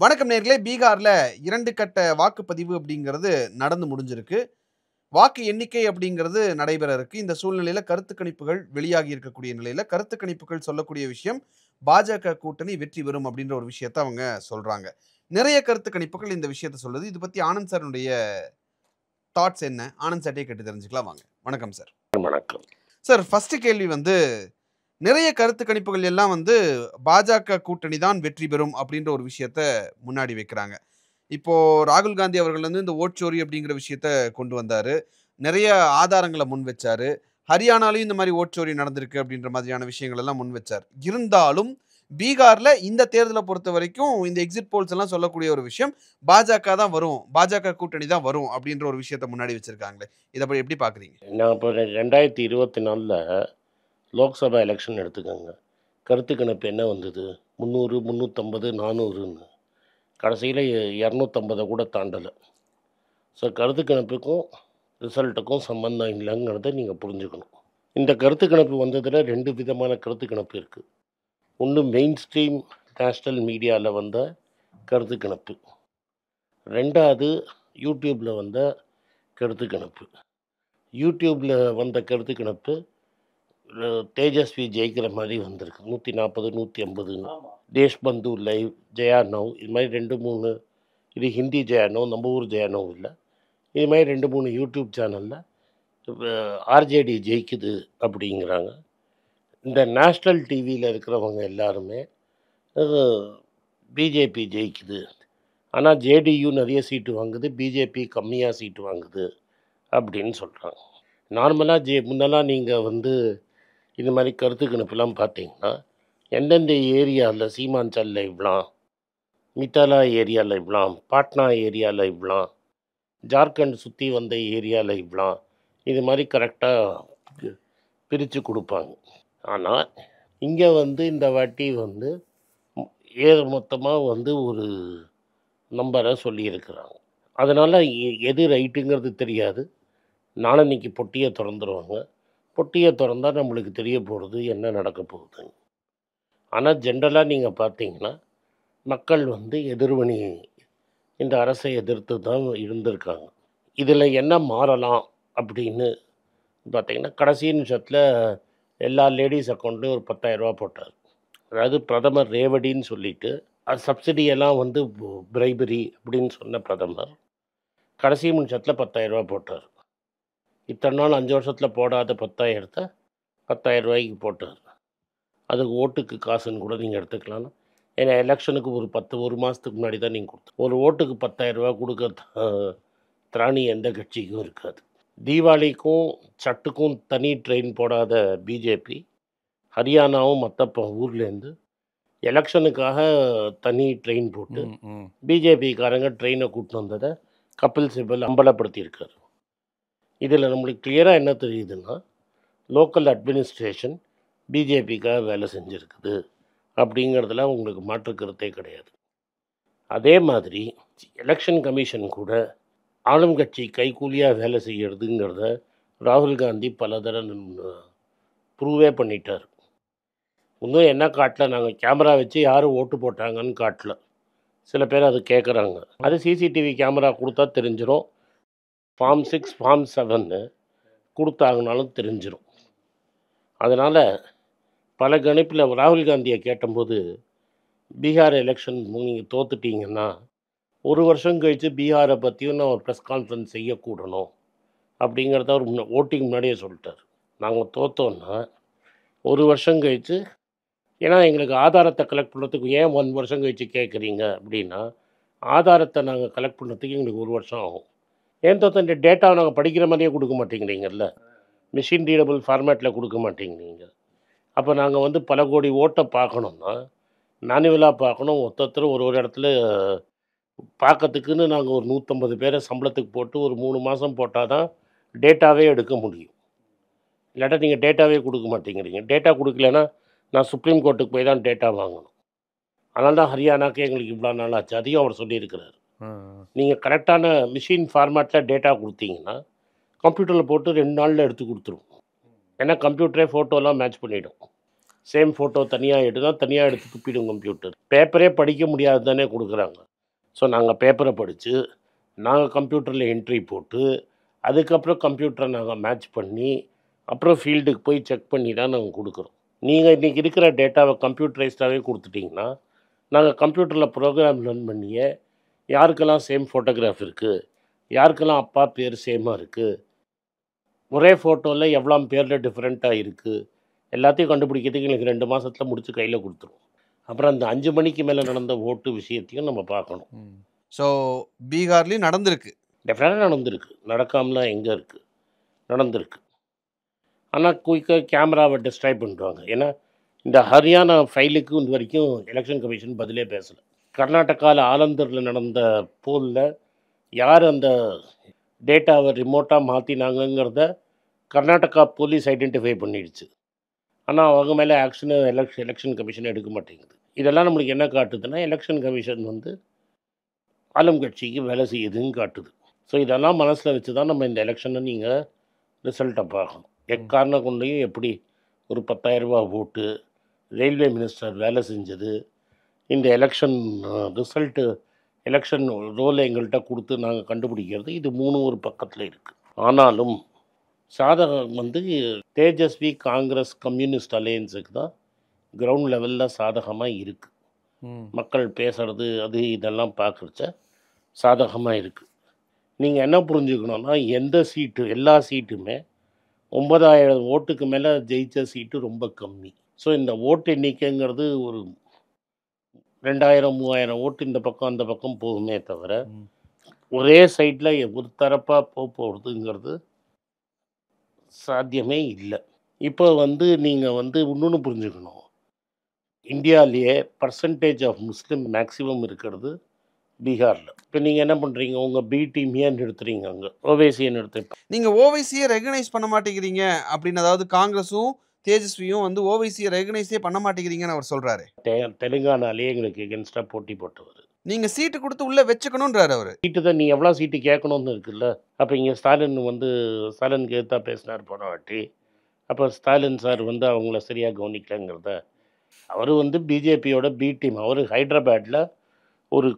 வணக்கம் நேர்களே. பீகார்ல 2 கட்ட வாக்குப்பதிவு அப்படிங்கிறது நடந்து முடிஞ்சிருக்கு. வாக்கு எண்ணிக்கை அப்படிங்கிறது நடைபெற இருக்கு. இந்த சூழ்நிலையில கருத்து கணிப்புகள் வெளியாகி இருக்கக்கூடிய நிலையில, கருத்து கணிப்புகள் சொல்லக்கூடிய விஷயம், பாஜக கூட்டணி வெற்றி பெறும் அப்படின்ற ஒரு விஷயத்த அவங்க சொல்றாங்க. நிறைய கருத்து கணிப்புகள் இந்த விஷயத்த சொல்லுது. இது பத்தி ஆனந்த் சாருடைய தாட்ஸ் என்ன? ஆனந்த் சார்ட்டயே கேட்டு தெரிஞ்சுக்கலாம் வாங்க. வணக்கம் சார். வணக்கம். சார், ஃபர்ஸ்ட் கேள்வி நிறைய கருத்து கணிப்புகள் எல்லாம் பாஜக கூட்டணி தான் வெற்றி பெறும் அப்படின்ற ஒரு விஷயத்த முன்னாடி வைக்கிறாங்க. இப்போ ராகுல் காந்தி அவர்கள் இந்த ஓட்சோரி அப்படிங்கிற விஷயத்த கொண்டு வந்தாரு. நிறைய ஆதாரங்கள முன் வச்சாரு. ஹரியானாலயும் இந்த மாரி ஓட்சோரி நடந்திருக்கு அப்படின்ற மாதிரியான விஷயங்கள் எல்லாம் முன் வச்சார். இருந்தாலும் பீகார்ல இந்த தேர்தல பொறுத்தவரைக்கும் இந்த எக்ஸிட் போல்ஸ் எல்லாம் சொல்லக்கூடிய ஒரு விஷயம், பாஜக தான் வரும். பாஜக கூட்டணி தான் வரும் அப்படின்ற ஒரு விஷயத்த முன்னாடி வச்சிருக்காங்களே. இத எப்படி பார்க்குறீங்க? நான் இப்போ 2024ல லோக்சபா எலெக்ஷன் எடுத்துக்கோங்க. கருத்து கணிப்பு என்ன வந்தது? 300, 350, 400ன்னு. கடைசியில 250 கூட தாண்டல. ஸோ கருத்து கணிப்புக்கும், ரிசல்ட்டுக்கும் சம்மந்தம் இல்லைங்கிறத நீங்க புரிஞ்சுக்கணும். இந்த கருத்து கணிப்பு வந்ததில 2 விதமான கருத்து கணிப்பு இருக்கு. ஒண்ணு மெயின் ஸ்ட்ரீம் நேஷனல் மீடியால வந்த கருத்து கணிப்பு. 2வது யூடியூப்ல வந்த கருத்து கணிப்பு. யூடியூப்ல வந்த கருத்து கணிப்பு தேஜஸ்வி ஜெயிக்கிற மாதிரி வந்திருக்கு. 140, 150ன்னு. தேஷ்பந்து லைவ், ஜெயா நவ் இது மாதிரி 2, 3 இது ஹிந்தி ஜெயா நவ், நம்ம ஊர் ஜெயா நவ் இல்லை. இது மாதிரி 2, 3 யூடியூப் சேனலில் ஆர்ஜேடி ஜெயிக்குது அப்படிங்கிறாங்க. இந்த நேஷ்னல் டிவியில் இருக்கிறவங்க எல்லாருமே பிஜேபி ஜெயிக்குது, ஆனால் ஜேடியு நிறைய சீட்டு வாங்குது, பிஜேபி கம்மியாக சீட்டு வாங்குது அப்படின்னு சொல்கிறாங்க. நார்மலாக முன்னெல்லாம் நீங்கள் இது மாதிரி கருத்து கணிப்புலாம் பார்த்தீங்கன்னா, எந்தெந்த ஏரியாவில் சீமான்சாலில் இவ்வளாம், மித்தாலா ஏரியாவில் இவ்வளாம், பாட்னா ஏரியாவில் இவ்வளாம், ஜார்க்கண்ட் சுற்றி வந்த ஏரியாவில் இவ்வளாம், இது மாதிரி கரெக்டாக பிரித்து கொடுப்பாங்க. ஆனால் இங்கே இந்த வாட்டி ஏக மொத்தமாக ஒரு நம்பரை சொல்லியிருக்கிறாங்க. அதனால் எது ரைட்டுங்கிறது தெரியாது. நாளன்னைக்கு பொட்டியை திறந்துருவாங்க. பொட்டியை திறந்தா நம்மளுக்கு தெரிய போகிறது என்ன நடக்க போகுதுன்னு. ஆனால் ஜென்ரலாக நீங்கள் பார்த்தீங்கன்னா, மக்கள் எதிர்வினை இந்த அரசை எதிர்த்து தான் இருந்திருக்காங்க. இதில் என்ன மாறலாம் அப்படின்னு பார்த்தீங்கன்னா, கடைசி நிமிஷத்தில் எல்லா லேடிஸ் அக்கௌண்ட்லேயும் ஒரு 10,000 ரூபா போட்டார். அதாவது பிரதமர் ரேவடின்னு சொல்லிட்டு சப்சிடியெல்லாம் பிரைபரி அப்படின்னு சொன்ன பிரதமர் கடைசி நிமிஷத்தில் 10,000 ரூபா போட்டார். இத்தனை நாள் 5 வருஷத்தில் போடாத 10,000த்தை 10,000 ரூபாய்க்கு போட்டார். அதுக்கு ஓட்டுக்கு காசுன்னு கூட நீங்கள் எடுத்துக்கலாம். ஏன்னா எலெக்ஷனுக்கு ஒரு மாதத்துக்கு முன்னாடி தான் நீங்கள் கொடுத்து ஒரு ஓட்டுக்கு 10,000 ரூபா கொடுக்க திராணி எந்த கட்சிக்கும் இருக்காது. தீபாவளிக்கும் சட்டுக்கும் தனி ட்ரெயின் போடாத பிஜேபி, ஹரியானாவும் மற்ற ஊர்லேருந்து எலெக்ஷனுக்காக தனி ட்ரெயின் போட்டு பிஜேபிக்காரங்க ட்ரெயினை கூப்பிட்டு வந்ததை கபில் சிபல் அம்பலப்படுத்தியிருக்காரு. இதில் நம்மளுக்கு கிளியராக என்ன தெரியுதுன்னா, லோக்கல் அட்மினிஸ்ட்ரேஷன் பிஜேபிக்காக வேலை செஞ்சுருக்குது அப்படிங்கிறதுல உங்களுக்கு மாற்று கருத்தே கிடையாது. அதே மாதிரி எலெக்ஷன் கமிஷன் கூட ஆளும் கட்சி கைக்கூலியாக வேலை செய்யறதுங்கிறத ராகுல் காந்தி பல தடவை ப்ரூவே பண்ணிட்டார். இன்னும் என்ன காட்டல, நாங்கள் கேமரா வச்சு யாரும் ஓட்டு போட்டாங்கன்னு காட்டல. சில பேர் அது கேட்குறாங்க. அது சிசிடிவி கேமரா கொடுத்தா தெரிஞ்சிடும். ஃபார்ம் 6, ஃபார்ம் 7 கொடுத்தாங்கனாலும் தெரிஞ்சிடும். அதனால் பல கணிப்பில் ராகுல் காந்தியை கேட்டபோது, பீகார் எலெக்ஷன் நீங்கள் தோத்துட்டீங்கன்னா 1 வருஷம் கழித்து பீகாரை பற்றியும் நான் ஒரு ப்ரெஸ் கான்ஃபரன்ஸ் செய்யக்கூடணும் அப்படிங்கிறத அவர் ஓட்டிங் முன்னாடியே சொல்லிட்டார். நாங்கள் தோத்தோன்னா 1 வருஷம் கழித்து, ஏன்னா எங்களுக்கு ஆதாரத்தை கலெக்ட் பண்ணுறதுக்கு ஏன் 1 வருஷம் கழித்து கேட்குறீங்க அப்படின்னா, ஆதாரத்தை நாங்கள் கலெக்ட் பண்ணுறதுக்கு எங்களுக்கு 1 வருஷம் ஆகும். ஏன் தோத்த இந்த டேட்டாவை நாங்கள் படிக்கிற மாதிரியே கொடுக்க மாட்டேங்கிறீங்கல்ல, மிஷின் ரீடபிள் ஃபார்மேட்டில் கொடுக்க மாட்டேங்கிறீங்க. அப்போ நாங்கள் பல கோடி ஓட்டை பார்க்கணுன்னா மேனுவலாக பார்க்கணும். ஒருத்தர் ஒரு இடத்துல பார்க்கறதுக்குன்னு நாங்கள் ஒரு 150 பேரை சம்பளத்துக்கு போட்டு ஒரு 3 மாதம் போட்டால் தான் டேட்டாவே எடுக்க முடியும். இல்லாட்டா நீங்கள் டேட்டாவே கொடுக்க மாட்டேங்கிறீங்க. டேட்டா கொடுக்கலன்னா நான் சுப்ரீம் கோர்ட்டுக்கு போய் தான் டேட்டா வாங்கணும். அதனால தான் ஹரியானாக்கு எங்களுக்கு இவ்வளோ நாள் ஆச்சு. அதையும் அவர் சொல்லியிருக்கிறார். நீங்கள் கரெக்டான மிஷின் ஃபார்மேட்டில் டேட்டா கொடுத்தீங்கன்னா கம்ப்யூட்டரில் போட்டு 2 நாளில் எடுத்து கொடுத்துரும். ஏன்னா கம்ப்யூட்டரே ஃபோட்டோலாம் மேட்ச் பண்ணிவிடும். சேம் ஃபோட்டோ தனியாக எடுனா தனியாக எடுத்து துப்பிடும் கம்ப்யூட்டர். பேப்பரே படிக்க முடியாது தானே கொடுக்குறாங்க. ஸோ நாங்கள் பேப்பரை படித்து நாங்கள் கம்ப்யூட்டரில் என்ட்ரி போட்டு அதுக்கப்புறம் கம்ப்யூட்டரை நாங்கள் மேட்ச் பண்ணி அப்புறம் ஃபீல்டுக்கு போய் செக் பண்ணி தான் நாங்கள் கொடுக்குறோம். நீங்கள் இன்றைக்கி இருக்கிற டேட்டாவை கம்ப்யூட்டரைஸ்டாகவே கொடுத்துட்டிங்கன்னா நாங்கள் கம்ப்யூட்டரில் ப்ரோக்ராம் ரன் பண்ணியே யாருக்கெல்லாம் சேம் ஃபோட்டோகிராஃப் இருக்குது, யாருக்கெல்லாம் அப்பா பேர் சேமாக இருக்குது, ஒரே ஃபோட்டோவில் எவ்வளோ பேரில் டிஃப்ரெண்ட்டாக இருக்குது, எல்லாத்தையும் கண்டுபிடிக்கிறதுக்கு எங்களுக்கு 2 மாதத்தில் முடிச்சு கையில் கொடுத்துருவோம். அப்புறம் அந்த 5 மணிக்கு மேலே நடந்த ஓட்டு விஷயத்தையும் நம்ம பார்க்கணும். ஸோ பீகார்லேயும் நடந்திருக்கு. டெஃபினட்டாக நடந்திருக்கு. நடக்காமலாம் எங்கே இருக்குது, நடந்திருக்கு. ஆனால் குயிக்காக கேமராவை டிஸ்ட்ராய் பண்ணிடுவாங்க. ஏன்னா இந்த ஹரியானா ஃபைலுக்கு இது வரைக்கும் எலெக்ஷன் கமிஷன் பதிலே பேசலை. கர்நாடகாவில் ஆலந்தூரில் நடந்த போலில் யார் அந்த டேட்டாவை ரிமோட்டாக மாற்றினாங்கங்கிறத கர்நாடகா போலீஸ் ஐடென்டிஃபை பண்ணிடுச்சு. ஆனால் அவங்க மேலே ஆக்ஷனை எலெக்ஷன் கமிஷன் எடுக்க மாட்டேங்குது. இதெல்லாம் நம்மளுக்கு என்ன காட்டுதுன்னா எலெக்ஷன் கமிஷன் வந்து ஆளும் கட்சிக்கு வேலை செய்யுதுன்னு காட்டுது. ஸோ இதெல்லாம் மனசில் வச்சு தான் நம்ம இந்த எலெக்ஷனை நீங்கள் ரிசல்ட்டை பார்க்கணும். எக்காரணம் கொண்டையும் எப்படி ஒரு 10,000 ரூபா ஓட்டு, ரயில்வே மினிஸ்டர் வேலை செஞ்சது, இந்த எலெக்ஷன் ரிசல்ட்டு எலெக்ஷன் ரோலை எங்கள்கிட்ட கொடுத்து நாங்கள் கண்டுபிடிக்கிறது, இது 3 ஒரு பக்கத்தில் இருக்குது. ஆனாலும் சாதகம் வந்து தேஜஸ்வி காங்கிரஸ் கம்யூனிஸ்ட் அலையன்ஸுக்கு தான் கிரவுண்ட் லெவலில் சாதகமாக இருக்குது. மக்கள் பேசுகிறது அது இதெல்லாம் பார்க்குறச்ச சாதகமாக இருக்குது. நீங்கள் என்ன புரிஞ்சுக்கணுன்னா எந்த சீட்டு எல்லா சீட்டுமே 9,000 ஓட்டுக்கு மேலே ஜெயித்த சீட்டு ரொம்ப கம்மி. ஸோ இந்த ஓட்டு எண்ணிக்கைங்கிறது ஒரு 2,000 3,000 ஓட்டு இந்த பக்கம் அந்த பக்கம் போகுமே தவிர ஒரே சைடில் ஒரு தரப்பாக போகிறதுங்கிறது சாத்தியமே இல்லை. இப்போ வந்து நீங்கள் வந்து இன்னொன்று புரிஞ்சுக்கணும். இந்தியாவிலேயே பர்சன்டேஜ் ஆஃப் முஸ்லீம் மேக்ஸிமம் இருக்கிறது பீகாரில். இப்போ நீங்கள் என்ன பண்ணுறீங்க, உங்கள் பி டீம் ஏன் நிறுத்துறீங்க, அங்கே ஓவைசியை நிறுத்த. நீங்கள் ஓவைசியை ரெகனைஸ் பண்ண மாட்டேங்கிறீங்க அப்படின்னு, அதாவது காங்கிரஸும் தேஜஸ்வியும் வந்து ஓவைசியை ரெகனைஸே பண்ண மாட்டேங்கிறீங்கன்னு அவர் சொல்கிறாரு. தெலுங்கானாலே எங்களுக்கு எகென்ஸ்டாக போட்டி போட்டவர். நீங்கள் சீட்டு கொடுத்து உள்ளே வச்சுக்கணுன்றாரு அவர். சீட்டு தான் நீ எவ்வளோ சீட்டு கேட்கணும்னு இருக்குல்ல. அப்போ இங்கே ஸ்டாலின் வந்து ஸ்டாலினுக்கு எதிர்த்தா பேசினார் போன வாட்டி. அப்போ ஸ்டாலின் சார் வந்து அவங்கள சரியாக கவனிக்கலங்கிறத. அவர் வந்து பிஜேபியோட பி டீம். அவர் ஹைதராபாத்தில் ஒரு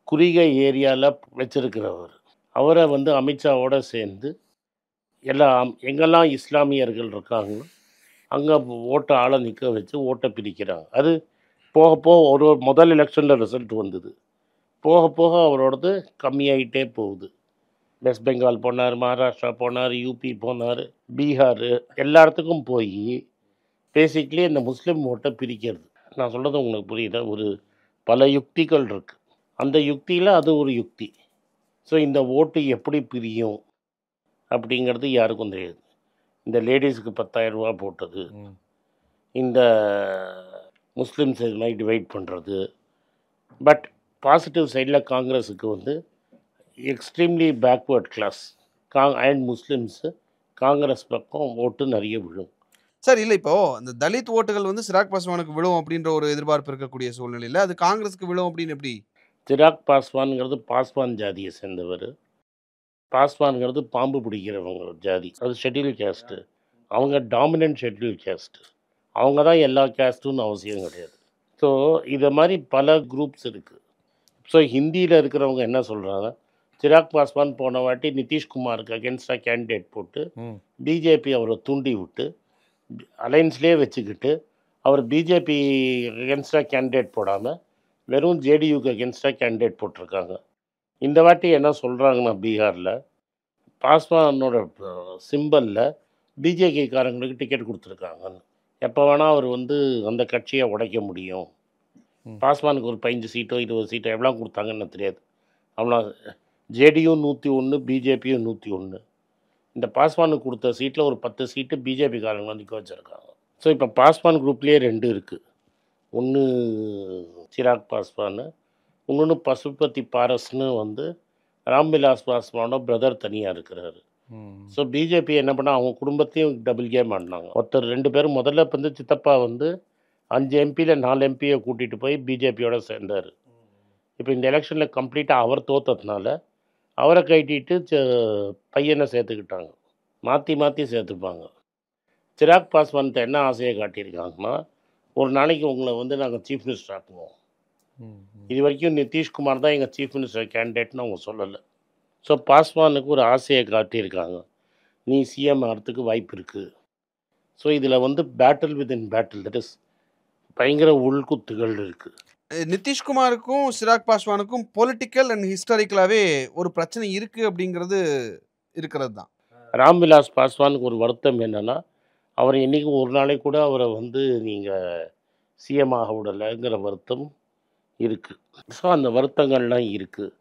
குறுகிய ஏரியாவில் வச்சிருக்கிறவர். அவரை வந்து அமித்ஷாவோட சேர்ந்து எங்கெல்லாம் இஸ்லாமியர்கள் இருக்காங்களோ அங்கே ஓட்டை ஆளை நிற்க வச்சு ஓட்டை பிரிக்கிறாங்க. அது போக போக ஒரு முதல் எலெக்ஷனில் ரிசல்ட் வந்தது. போக போக அவரோடது கம்மியாகிட்டே போகுது. வெஸ்ட் பெங்கால் போனார், மகாராஷ்டிரா போனார், யூபி போனார், பீகார், எல்லா இடத்துக்கும் போய் பேசிக்லி இந்த முஸ்லீம் ஓட்டை பிரிக்கிறது. நான் சொல்கிறது உங்களுக்கு புரியுதா? ஒரு பல யுக்திகள் இருக்குது. அந்த யுக்தியில் அது ஒரு யுக்தி. ஸோ இந்த ஓட்டு எப்படி பிரியும் அப்படிங்கிறது யாருக்கும் தெரியாது. இந்த லேடிஸுக்கு 10,000 ரூபா போட்டது, இந்த முஸ்லீம்ஸ் இது மாதிரி டிவைட் பண்ணுறது. பட் பாசிட்டிவ் சைடில் காங்கிரஸுக்கு வந்து extremely backward class and Muslims Congress பக்கம் ஓட்டு நிறைய விழும். சார் இல்லை, இப்போது இந்த தலித் ஓட்டுகள் வந்து சிராக் பாஸ்வானுக்கு விழும் அப்படின்ற ஒரு எதிர்பார்ப்பு இருக்கக்கூடிய சூழ்நிலையில் அது காங்கிரஸுக்கு விழும் அப்படின்னு எப்படி? சிராக் பாஸ்வான்ங்கிறது பாஸ்வான் ஜாதியை சேர்ந்தவர். பாஸ்வான்ங்கிறது பாம்பு பிடிக்கிறவங்க ஜாதி. அது ஷெட்யூல் கேஸ்ட்டு. அவங்க டாமினன்ட் ஷெட்யூல் கேஸ்ட்டு. அவங்க தான் எல்லா கேஸ்ட்டுன்னு அவசியம் கிடையாது. ஸோ இதை மாதிரி பல குரூப்ஸ் இருக்குது. ஸோ ஹிந்தியில் இருக்கிறவங்க என்ன சொல்கிறாங்க, சிராக் பாஸ்வான் போன வாட்டி நிதிஷ்குமாருக்கு அகென்ஸ்டாக கேண்டிடேட் போட்டு பிஜேபி அவரை தூண்டி விட்டு அலைன்ஸ்லேயே வச்சுக்கிட்டு அவர் பிஜேபி அகென்ஸ்டாக கேண்டிடேட் போடாமல் வெறும் ஜேடியூக்கு அகென்ஸ்டாக கேண்டிடேட் போட்டிருக்காங்க. இந்த வாட்டி என்ன சொல்கிறாங்கன்னா பீகாரில் பாஸ்வானோட சிம்பலில் பிஜேபிக்காரங்களுக்கு டிக்கெட் கொடுத்துருக்காங்கன்னு. எப்போ வேணால் அவர் வந்து அந்த கட்சியை உடைக்க முடியும். பாஸ்வானுக்கு ஒரு 15 சீட்டோ 20 சீட்டோ எவ்வளோ கொடுத்தாங்கன்னு தெரியாது. அவ்வளோ ஜேடியும் 101, பிஜேபியும் 101. இந்த பாஸ்வானுக்கு கொடுத்த சீட்டில் ஒரு 10 சீட்டு பிஜேபிக்காரங்க வந்து வச்சுருக்காங்க. ஸோ இப்போ பாஸ்வான் குரூப்லேயே 2 இருக்குது. ஒன்று சிராக் பாஸ்வான், இன்னொன்று பசுபதி பாரஸ்னு வந்து ராம்விலாஸ் பாஸ்வானோட பிரதர் தனியாக இருக்கிறாரு. ஸோ பிஜேபி என்ன பண்ணால் அவங்க குடும்பத்தையும் டபுள் கேம் ஆடினாங்க. ஒருத்தர் 2 பேரும் முதல்ல வந்து சித்தப்பா வந்து 5 எம்பியில் 4 எம்பியை கூட்டிகிட்டு போய் பிஜேபியோட சேர்ந்தார். இப்போ இந்த எலெக்ஷனில் கம்ப்ளீட்டாக அவர் தோற்றதுனால அவரை கட்டிட்டு பையனை சேர்த்துக்கிட்டாங்க. மாற்றி மாற்றி சேர்த்துப்பாங்க. சிராக் பாஸ்வான்கிட்ட என்ன ஆசையை காட்டியிருக்காங்கன்னா, ஒரு நாளைக்கு உங்களை வந்து நாங்கள் சீஃப் மினிஸ்டர் ஆக்குவோம். இது வரைக்கும் நிதிஷ்குமார் தான் எங்கள் சீஃப் மினிஸ்டர் கேண்டிடேட்னு அவங்க சொல்லலை. ஸோ பாஸ்வானுக்கு ஒரு ஆசையை காட்டியிருக்காங்க, நீ சிஎம் ஆகிறதுக்கு வாய்ப்பு இருக்குது. ஸோ இதில் வந்து battle within battle, that is பயங்கர உள்குத்துகள் இருக்குது. நிதிஷ்குமாருக்கும் சிராக் பாஸ்வானுக்கும் பொலிட்டிக்கல் அண்ட் ஹிஸ்டாரிக்கலாகவே ஒரு பிரச்சனை இருக்குது அப்படிங்கிறது இருக்கிறது தான். ராம்விலாஸ் பாஸ்வானுக்கு ஒரு வருத்தம் என்னென்னா, அவர் என்றைக்கும் ஒரு நாளைக்கு கூட அவரை வந்து நீங்கள் சிஎம் ஆக விடலைங்கிற வருத்தம் இருக்குது. ஸோ அந்த வருத்தங்கள்லாம் இருக்குது.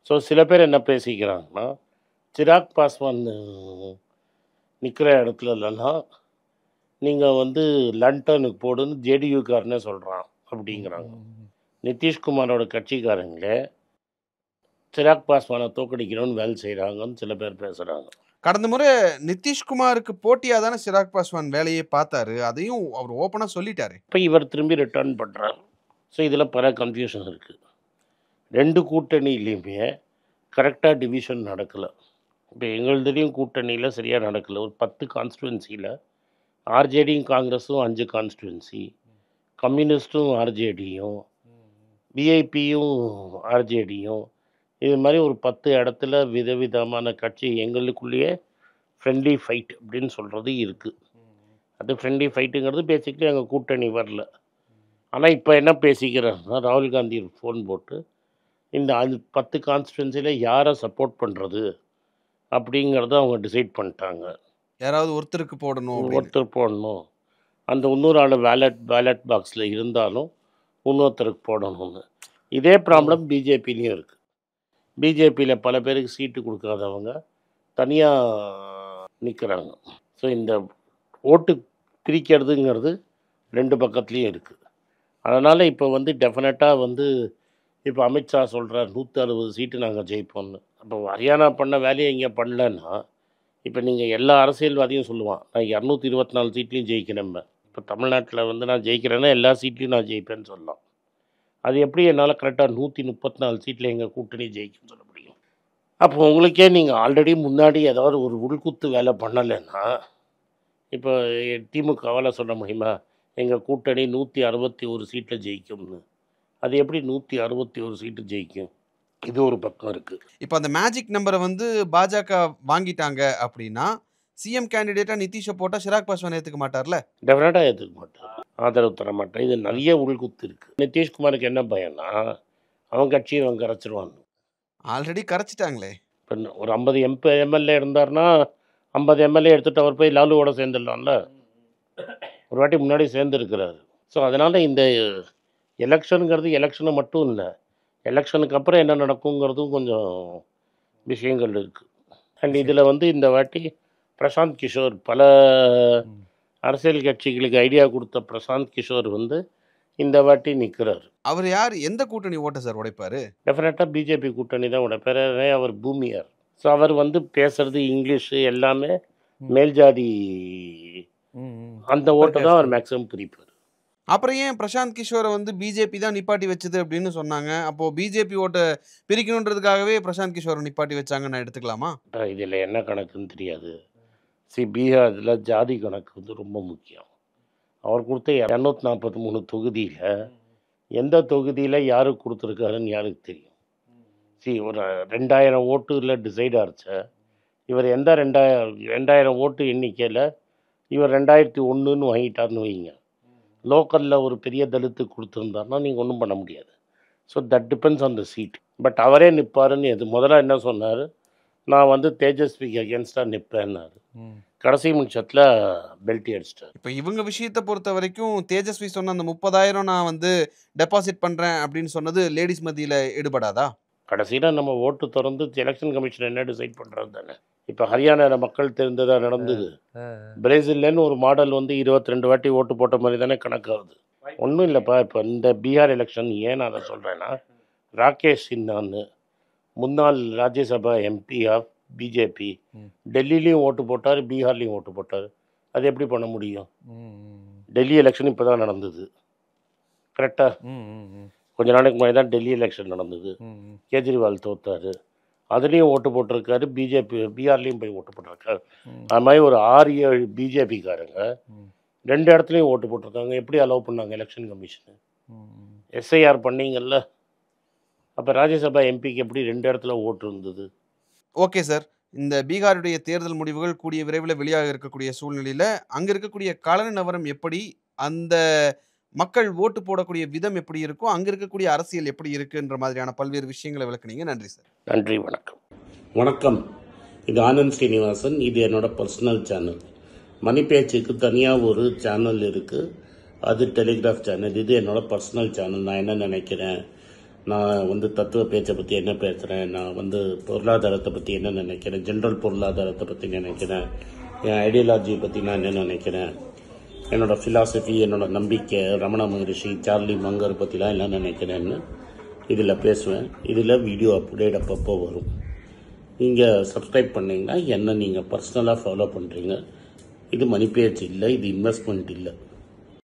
ஸோ சில பேர் என்ன பேசிக்கிறாங்கன்னா, சிராக் பாஸ்வான் நிற்கிற இடத்துல இல்லைன்னா நீங்கள் வந்து லண்டனுக்கு போடுன்னு ஜேடியூக்காரனே சொல்கிறான் அப்படிங்கிறாங்க. நிதிஷ்குமாரோட கட்சிக்காரங்களே சிராக் பாஸ்வானை தோக்கடிக்கணும்னு வேலை செய்கிறாங்கன்னு சில பேர் பேசுகிறாங்க. கடந்த முறை நிதிஷ்குமாருக்கு போட்டியாக தானே சிராக் பாஸ்வான் வேலையை பார்த்தாரு, அதையும் அவர் ஓப்பனாக சொல்லிட்டாரு. இப்போ இவர் திரும்பி ரிட்டர்ன் பண்ணுறார். ஸோ இதில் பல கன்ஃபியூஷன் இருக்குது. ரெண்டு கூட்டணியிலையுமே கரெக்டாக டிவிஷன் நடக்கலை. இப்போ எங்களுதையும் கூட்டணியில் சரியாக நடக்கலை. ஒரு 10 கான்ஸ்டுவன்சியில் ஆர்ஜேடியும் காங்கிரஸும் 5 கான்ஸ்டுவன்சி, கம்யூனிஸ்ட்டும் ஆர்ஜேடியும், பிஐபியும் ஆர்ஜேடியும், இது மாதிரி ஒரு 10 இடத்துல விதவிதமான கட்சி எங்களுக்குள்ளேயே ஃப்ரெண்ட்லி ஃபைட் அப்படின்னு சொல்கிறது இருக்குது. அது ஃப்ரெண்ட்லி ஃபைட்டுங்கிறது பேசிக்கலி எங்கள் கூட்டணி வரல. ஆனால் இப்போ என்ன பேசிக்கிறாருன்னா, ராகுல் காந்தி ஃபோன் போட்டு இந்த 10 கான்ஸ்டுவன்சியில் யாரை சப்போர்ட் பண்ணுறது அப்படிங்கிறத அவங்க டிசைட் பண்ணிட்டாங்க. யாராவது ஒருத்தருக்கு போடணும், ஒருத்தர் போடணும், அந்த இன்னொரு ஆள் பேலட் பாக்ஸில் இருந்தாலும் இன்னொருத்தருக்கு போடணும்னு. இதே ப்ராப்ளம் பிஜேபிலையும் இருக்குது. பிஜேபியில் பல பேருக்கு சீட்டு கொடுக்காதவங்க தனியாக நிற்கிறாங்க. ஸோ இந்த ஓட்டு பிரிக்கிறதுங்கிறது ரெண்டு பக்கத்துலேயும் இருக்குது. அதனால் இப்போ வந்து டெஃபினட்டாக வந்து இப்போ அமித்ஷா சொல்கிறார் 160 சீட்டு நாங்கள் ஜெயிப்போம்னு. அப்போ ஹரியானா பண்ண வேலையை இங்கே பண்ணலன்னா இப்போ நீங்கள் எல்லா அரசியல்வாதியும் சொல்லுவான், நான் 224 சீட்லேயும் ஜெயிக்கிறேன். இப்போ தமிழ்நாட்டில் வந்து நான் ஜெயிக்கிறேன்னா எல்லா சீட்லேயும் நான் ஜெயிப்பேன்னு சொல்லலாம். அது எப்படி என்னால் கரெக்டாக 134 சீட்டில் எங்கள் கூட்டணி ஜெயிக்கும்னு சொல்ல முடியும்? அப்போ உங்களுக்கே நீங்கள் ஆல்ரெடி முன்னாடி ஏதாவது ஒரு உள்குத்து வேலை பண்ணலைன்னா இப்போ திமுகவால் சொல்ல முடியுமா எங்கள் கூட்டணி 161 சீட்டில் ஜெயிக்கும்னு? அது எப்படி 161 சீட்டு ஜெயிக்கும்? இது ஒரு பக்கம் இருக்குது. இப்போ அந்த மேஜிக் நம்பரை வந்து பாஜக வாங்கிட்டாங்க அப்படின்னா சிஎம் கேண்டிடேட்டாக நிதிஷை போட்டால் சிராக் பாஸ்வான் ஏற்றுக்க மாட்டார்ல? டெஃபினட்டாக ஏற்றுக்க மாட்டார், ஆதரவு தர மாட்டேன். இது நிறைய உள்குத்து இருக்குது. நிதிஷ்குமாருக்கு என்ன பயம்னா, அவன் கட்சியை அவன் கரைச்சிருவான். ஆல்ரெடி கரைச்சிட்டாங்களே. இப்போ ஒரு 50 எம்எல்ஏ இருந்தார்னா 50 எம்எல்ஏ எடுத்துகிட்டு அவர் போய் லாலுவோட சேர்ந்துடலாம்ல. ஒரு வாட்டி முன்னாடி சேர்ந்துருக்கிறாரு. ஸோ அதனால் இந்த எலெக்ஷனுங்கிறது எலெக்ஷனை மட்டும் இல்லை, எலெக்ஷனுக்கு அப்புறம் என்ன நடக்குங்கிறதும் கொஞ்சம் விஷயங்கள் இருக்குது. அண்ட் இதில் வந்து இந்த வாட்டி பிரசாந்த் கிஷோர், பல அரசியல் கட்சிகளுக்கு ஐடியா கொடுத்த பிரசாந்த் கிஷோர் வந்து இந்த வாட்டி நிற்கிறார். அவர் யார், எந்த கூட்டணி ஓட்ட சார் உடைப்பார்? டெஃபினட்டாக பிஜேபி கூட்டணி தான் உடைப்பார். அவர் பூமியார். ஸோ அவர் வந்து பேசுறது இங்கிலீஷு எல்லாமே மேல்ஜாதி, அந்த ஓட்டை தான் அவர் மேக்ஸிமம் பிரிப்பார். அப்புறம் ஏன் பிரசாந்த் கிஷோரை வந்து பிஜேபி தான் நிப்பாட்டி வச்சது அப்படின்னு சொன்னாங்க? அப்போது பிஜேபி ஓட்டை பிரிக்கணுன்றதுக்காகவே பிரசாந்த் கிஷோரை நிப்பாட்டி வச்சாங்கன்னு நான் எடுத்துக்கலாமா? இதில் என்ன கணக்குன்னு தெரியாது. பீகாரில் ஜாதி கணக்கு வந்து ரொம்ப முக்கியம். அவர் கொடுத்த 243 தொகுதியில் எந்த தொகுதியில் யாருக்கு கொடுத்துருக்காருன்னு யாருக்கு தெரியும்? ஒரு 2000 ஓட்டுல டிசைட் ஆச்சு. இவர் எந்த 2000 ஓட்டு எண்ணிக்கையில் இவர் 2001ன்னு வாங்கிட்டார்னு வைங்க. லோக்கலில் ஒரு பெரிய தலித்து கொடுத்துருந்தாருன்னா நீங்கள் ஒன்றும் பண்ண முடியாது. So that depends on the seat. But அவரே நிற்பாருன்னு முதல்ல என்ன சொன்னார், நான் வந்து தேஜஸ்விக்கு அகேன்ஸ்டாக நிற்பேன்னாரு. கடைசி நிமிஷத்தில் பெல்ட்டி அடிச்சிட்டார். இப்போ இவங்க விஷயத்தை பொறுத்த வரைக்கும் தேஜஸ்வி சொன்ன அந்த 30,000 நான் வந்து டெபாசிட் பண்ணுறேன் அப்படின்னு சொன்னது லேடிஸ் மத்தியில் எடுபடாதா? கடைசியில் நம்ம ஓட்டு திறந்து எலெக்ஷன் கமிஷன் என்ன டிசைட் பண்ணுறது தானே. இப்போ ஹரியானா மக்கள் தெரிந்ததாக நடந்தது. பிரேசில்லேன்னு ஒரு மாடல் வந்து 22 வாட்டி ஓட்டு போட்ட மாதிரி தானே கணக்காகுது. ஒன்றும் இல்லைப்பா. இப்போ இந்த பீகார் எலெக்ஷன் ஏன் நான் அதை சொல்கிறேன்னா, ராகேஷ் சின்னான்னு முன்னாள் ராஜ்யசபா எம்பி ஆஃப் பிஜேபி டெல்லிலையும் ஓட்டு போட்டார், பீகார்லேயும் ஓட்டு போட்டார். அது எப்படி பண்ண முடியும்? டெல்லி எலெக்ஷன் இப்போ தான் நடந்தது கரெக்டாக. கொஞ்ச நாளைக்கு முன்னாடி தான் டெல்லி எலெக்ஷன் நடந்தது. கேஜ்ரிவால் தோத்தார், அதுலேயும் ஓட்டு போட்டிருக்காரு. பிஜேபி பீகார்லேயும் போய் ஓட்டு போட்டிருக்காரு. அது மாதிரி ஒரு 6-7 பிஜேபிக்காரங்க 2 இடத்துலையும் ஓட்டு போட்டிருக்காங்க. எப்படி அலோவ் பண்ணாங்க எலெக்ஷன் கமிஷனு? எஸ்ஐஆர் பண்ணீங்கல்ல, அப்போ ராஜ்யசபா எம்பிக்கு எப்படி 2 இடத்துல ஓட்டு இருந்தது? Okay sir. இந்த பீகாருடைய தேர்தல் முடிவுகள் கூடிய விரைவில் வெளியாக இருக்கக்கூடிய சூழ்நிலையில, அங்க இருக்கக்கூடிய கள நிலவரம் எப்படி, அந்த மக்கள் ஓட்டு போடக்கூடிய விதம் எப்படி இருக்கும், அங்க இருக்கக்கூடிய அரசியல் எப்படி இருக்குன்ற மாதிரியான பல்வேறு விஷயங்களை விளக்குனீங்க. நன்றி சார். நன்றி, வணக்கம். வணக்கம். இது ஆனந்த் ஸ்ரீனிவாசன். இது என்னோட பர்சனல் சேனல். மணி பேச்சுக்கு தனியாக ஒரு சேனல் இருக்குது. அது டெலிகிராஃப் சேனல். இது என்னோட பர்சனல் சேனல். நான் என்ன நினைக்கிறேன், நான் தத்துவ பேச்சை பற்றி என்ன பேசுகிறேன், நான் பொருளாதாரத்தை பற்றி என்ன நினைக்கிறேன், ஜென்ரல் பொருளாதாரத்தை பற்றி நினைக்கிறேன், என் ஐடியாலஜியை பற்றி நான் என்ன நினைக்கிறேன், என்னோட ஃபிலாசபி, என்னோட நம்பிக்கை, ரமண மகரிஷி, சார்லி மங்கர் பற்றிலாம் என்ன நினைக்கிறேன்னு இதில் பேசுவேன். இதில் வீடியோ அப்டேட் அப்பப்போ வரும். நீங்கள் சப்ஸ்கிரைப் பண்ணிங்கன்னா என்ன நீங்கள் பர்சனலாக ஃபாலோ பண்ணுறீங்க. இது மணி பேச்சு இல்லை, இது இன்வெஸ்ட்மெண்ட் இல்லை.